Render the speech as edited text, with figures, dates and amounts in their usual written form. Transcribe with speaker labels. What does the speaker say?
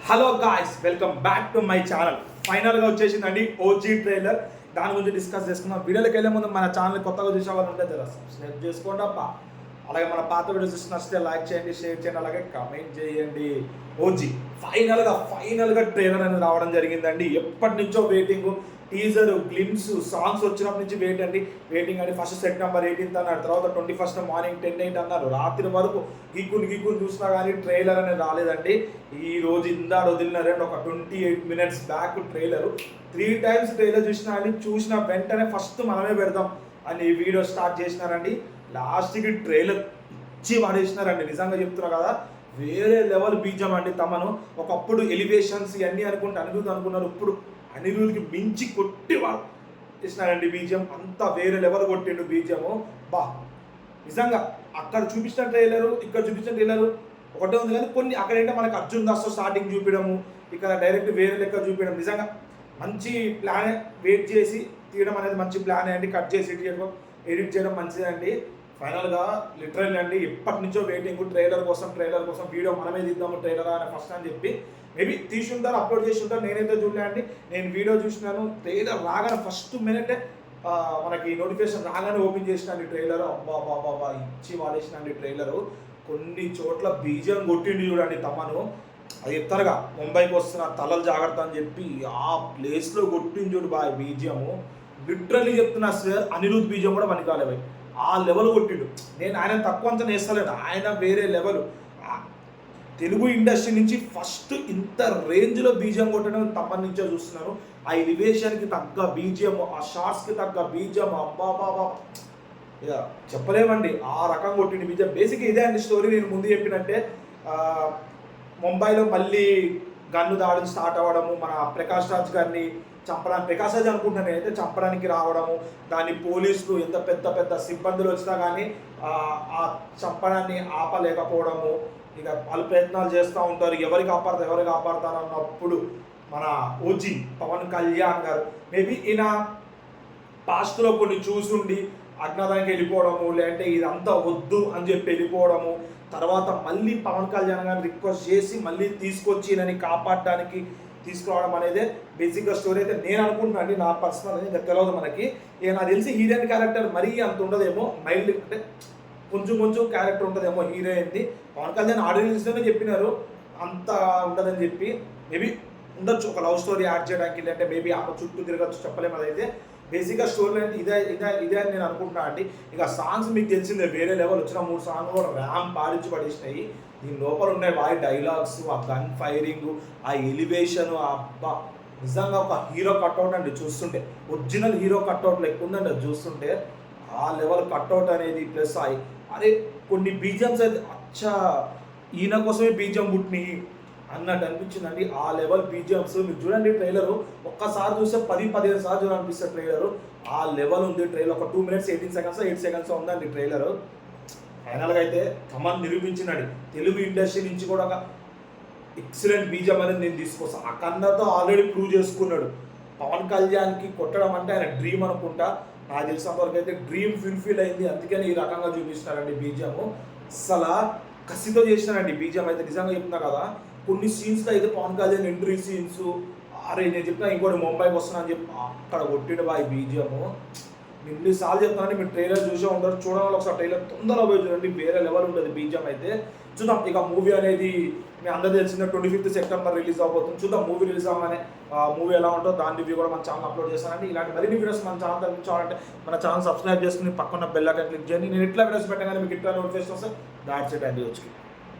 Speaker 1: Hello guys, welcome back to my channel. ఫైనల్గా వచ్చేసిందండి OG trailer. దాని గురించి డిస్కస్ చేసుకున్నాం. వీడియోలోకి వెళ్ళే ముందు మన ఛానల్ కొత్తగా చూసే వాళ్ళు ఉంటే జర సబ్స్క్రైబ్ చేసుకోండి అప్ప. అలాగే మన పాత వీడియోస్ నచ్చితే లైక్ చేయండి, షేర్ చేయండి, అలాగే కమెంట్ చేయండి. ఓజీ ఫైనల్గా ట్రైలర్ అనేది రావడం జరిగిందండి. ఎప్పటి నుంచో వెయిటింగ్. టీజర్, గ్లిమ్స్, సాంగ్స్ వచ్చినప్పటి నుంచి వెయిటింగ్ అండి. ఫస్ట్ సెప్టెంబర్ 18 అన్నారు, తర్వాత 21 మార్నింగ్ 10:08 అన్నారు. రాత్రి వరకు గీక్కుని చూసినా కానీ ట్రైలర్ అనేది రాలేదండి. ఈ రోజు ఇందాడు వదిలినారండి ఒక 28 minutes back trailer. 3 times trailer చూసిన వెంటనే ఫస్ట్ మనమే పెడదాం అని వీడియో స్టార్ట్ చేసినారండి. లాస్ట్కి ట్రైలర్ ఇచ్చి పడేసినారండి. నిజంగా చెప్తున్నా కదా, వేరే లెవెల్ బీజం అండి. తమను ఒకప్పుడు ఎలివేషన్స్ ఇవన్నీ అనుకున్నారు. ఇప్పుడు అనిరుద్కి మించి కొట్టివాడు చేసినారండి బీజియం. అంత వేరే లెవెల్ కొట్టిండు బీజియము. నిజంగా అక్కడ చూపించిన ట్రైలరు, ఇక్కడ చూపించిన ట్రైలరు ఒకటే ఉంది, కానీ కొన్ని అక్కడేంటే మనకు అర్జున్ దాస్తో స్టార్టింగ్ చూపించడము, ఇక్కడ డైరెక్ట్ వేరే లెక్క చూపించడం. నిజంగా మంచి ప్లానే. వెయిట్ చేసి తీయడం అనేది మంచి ప్లానే అండి. కట్ చేసి ఎడిట్ చేయడం మంచిదే అండి. ఫైనల్గా లిటరల్లీ అండి, ఎప్పటి నుంచో వెయిటింగ్ ట్రైలర్ కోసం వీడియో మనమే తీద్దాము ట్రైలర్ అని ఫస్ట్ అని చెప్పి మేబీ తీసి ఉంటారు, అప్లోడ్ చేసి ఉంటారు. నేనైతే చూడలే అండి. నేను వీడియో చూసినాను. ట్రైలర్ రాగానే ఫస్ట్ మినిటే మనకి నోటిఫికేషన్ రాగానే ఓపెన్ చేసినండి ట్రైలర్. అబ్బా ఇచ్చి వాడేసినండి ట్రైలరు. కొన్ని చోట్ల బీజియం కొట్టిండి చూడండి తమను. అది చెప్తారుగా, ముంబైకి వస్తున్న తలలు జాగ్రత్త అని చెప్పి ఆ ప్లేస్లో కొట్టింది చూడు బీజియము. లిటరల్లీ చెప్తున్నా సార్, అనిరుద్ బీజియం కూడా మనకి కాలేవాయి. ఆ లెవెల్ కొట్టిండు. నేను ఆయన తక్కువ అంతా నేస్తలేను, ఆయన వేరే లెవెల్. తెలుగు ఇండస్ట్రీ నుంచి ఫస్ట్ ఇంత రేంజ్లో బీజియం కొట్టడం తప్పని నుంచో చూస్తున్నాను. ఆ ఎలివేషన్కి తగ్గ బీజియం, ఆ షార్ట్స్కి తగ్గ బీజియం, అబ్బాబాబా ఇక చెప్పలేమండి. ఆ రకం కొట్టింది బీజియం. బేసిక్గా ఇదే అండి స్టోరీ. నేను ముందు చెప్పినట్టే, ముంబైలో మళ్ళీ గన్ను దాడులు స్టార్ట్ అవ్వడము, మన ప్రకాష్ రాజ్ గారిని చంపడానికి, ప్రకాష్ రాజ్ అనుకుంటున్నాను నేనైతే, చంపడానికి రావడము, దాన్ని పోలీసులు ఎంత పెద్ద సిబ్బందులు వచ్చినా కానీ ఆ చంపడాన్ని ఆపలేకపోవడము. ఇక వాళ్ళు ప్రయత్నాలు చేస్తూ ఉంటారు, ఎవరు కాపాడతారు అన్నప్పుడు మన ఓజీ పవన్ కళ్యాణ్ గారు మేబీ ఈయన పాస్ట్లో కొన్ని చూసుండి అజ్ఞాతానికి వెళ్ళిపోవడము, లేదంటే ఇదంతా వద్దు అని చెప్పి వెళ్ళిపోవడము, తర్వాత మళ్ళీ పవన్ కళ్యాణ్ గారిని రిక్వెస్ట్ చేసి మళ్ళీ తీసుకొచ్చి ఈయనని కాపాడడానికి తీసుకురావడం అనేది బేసిక్గా స్టోరీ అయితే నేను అనుకుంటున్నాను అండి. నా పర్సనల్ ఇంకా తెలియదు మనకి. ఇక నాకు తెలిసి హీరోయిన్ క్యారెక్టర్ మరీ అంత ఉండదేమో, మైల్డ్ అంటే కొంచెం క్యారెక్టర్ ఉంటుందేమో హీరోయిన్ది. పవన్ కళ్యాణ్ ఆడియన్స్లోనే చెప్పినారు అంత ఉండదని చెప్పి. మేబీ ఉండొచ్చు ఒక లవ్ స్టోరీ యాడ్ చేయడానికి, లేదంటే మేబీ ఆమె చుట్టూ తిరగచ్చు, చెప్పలేము. అదైతే బేసిక్గా స్టోరీ అంటే ఇదే అని నేను అనుకుంటున్నాను అండి. ఇక సాంగ్స్ మీకు తెలిసిందే, వేరే లెవెల్. వచ్చిన 3 సాంగ్లు కూడా ర్యామ్ పాడించి పడేసినాయి. దీని లోపల ఉన్నాయి వాయి డైలాగ్స్, ఆ గన్ ఫైరింగ్, ఆ ఎలివేషన్, అబ్బా నిజంగా ఒక హీరో కట్అవుట్ అండి చూస్తుంటే. ఒరిజినల్ హీరో కట్అవుట్ లెక్క ఉందండి అది చూస్తుంటే. ఆ లెవెల్ కట్అవుట్ అనేది ప్లస్ అరే కొన్ని బీజిఎమ్స్ అయితే అచ్చా ఈయన కోసమే బీజిఎం పుట్టినాయి అన్నట్టు అనిపించిందండి. ఆ లెవెల్ బీజిఎమ్స్ మీరు చూడండి. ట్రైలరు ఒక్కసారి చూస్తే 10-15 సార్లు చూడాలనిపిస్తుంది ట్రైలరు. ఆ లెవెల్ ఉంది ట్రైలర్. ఒక 2 minutes 18 seconds 8 seconds ఉందండి ట్రైలరు. ఫైనల్గా అయితే కమల్ నిరూపించినాడు. తెలుగు ఇండస్ట్రీ నుంచి కూడా ఒక ఎక్సలెంట్ బీజిఎం అనేది నేను తీసుకొస్తాను. ఆ కన్నతో ఆల్రెడీ ప్రూవ్ చేసుకున్నాడు. పవన్ కళ్యాణ్కి కొట్టడం అంటే ఆయన డ్రీమ్ అనుకుంటా. నాకు తెలిసినంత వరకు అయితే డ్రీమ్ ఫుల్ఫిల్ అయింది. అందుకని ఈ రకంగా చూపిస్తున్నారండి బీజిఎం. అసలు కసితో చేసినారండి బీజిఎం అయితే. నిజంగా చెప్తున్నా కదా, కొన్ని సీన్స్లో అయితే పవన్ కళ్యాణ్ ఎంట్రీ సీన్స్, అరే నేను చెప్తున్నా ఇంకోటి ముంబైకి వస్తున్నా అని చెప్పి అక్కడ కొట్టిండు బీజిఎం. ఎన్నిసార్లు చెప్తానంటే మీరు ట్రైలర్ చూసే ఉంటారు. చూడాలి ఒకసారి ట్రైలర్ తొందరగా పోయి చూడండి, వేరే లెవెల్ ఉంటుంది బీజిఎం అయితే. చూద్దాం ఇక మూవీ అనేది మీ అందరూ తెలిసిన 25th September రిలీజ్ అవబోతుంది. చూద్దాం మూవీ రిలీజ్ అవ్వగానే మూవీ ఎలా ఉంటుందో దాని రివ్యూ కూడా మన ఛానల్ అప్లోడ్ చేస్తానండి. ఇలాంటి మరిన్ని వీడియోస్ మన ఛానల్ తగ్గించాలంటే మన ఛానల్ సబ్స్క్రైబ్ చేసుకుని పక్కన బెల్ ఐకాన్ క్లిక్ చేయండి. నేను ఇట్లా వీడియోస్ పెట్టగానే మీకు ఇట్లా నోటిఫికేషన్ వస్తే దాట్స్ ఇట్ అండి వచ్చి.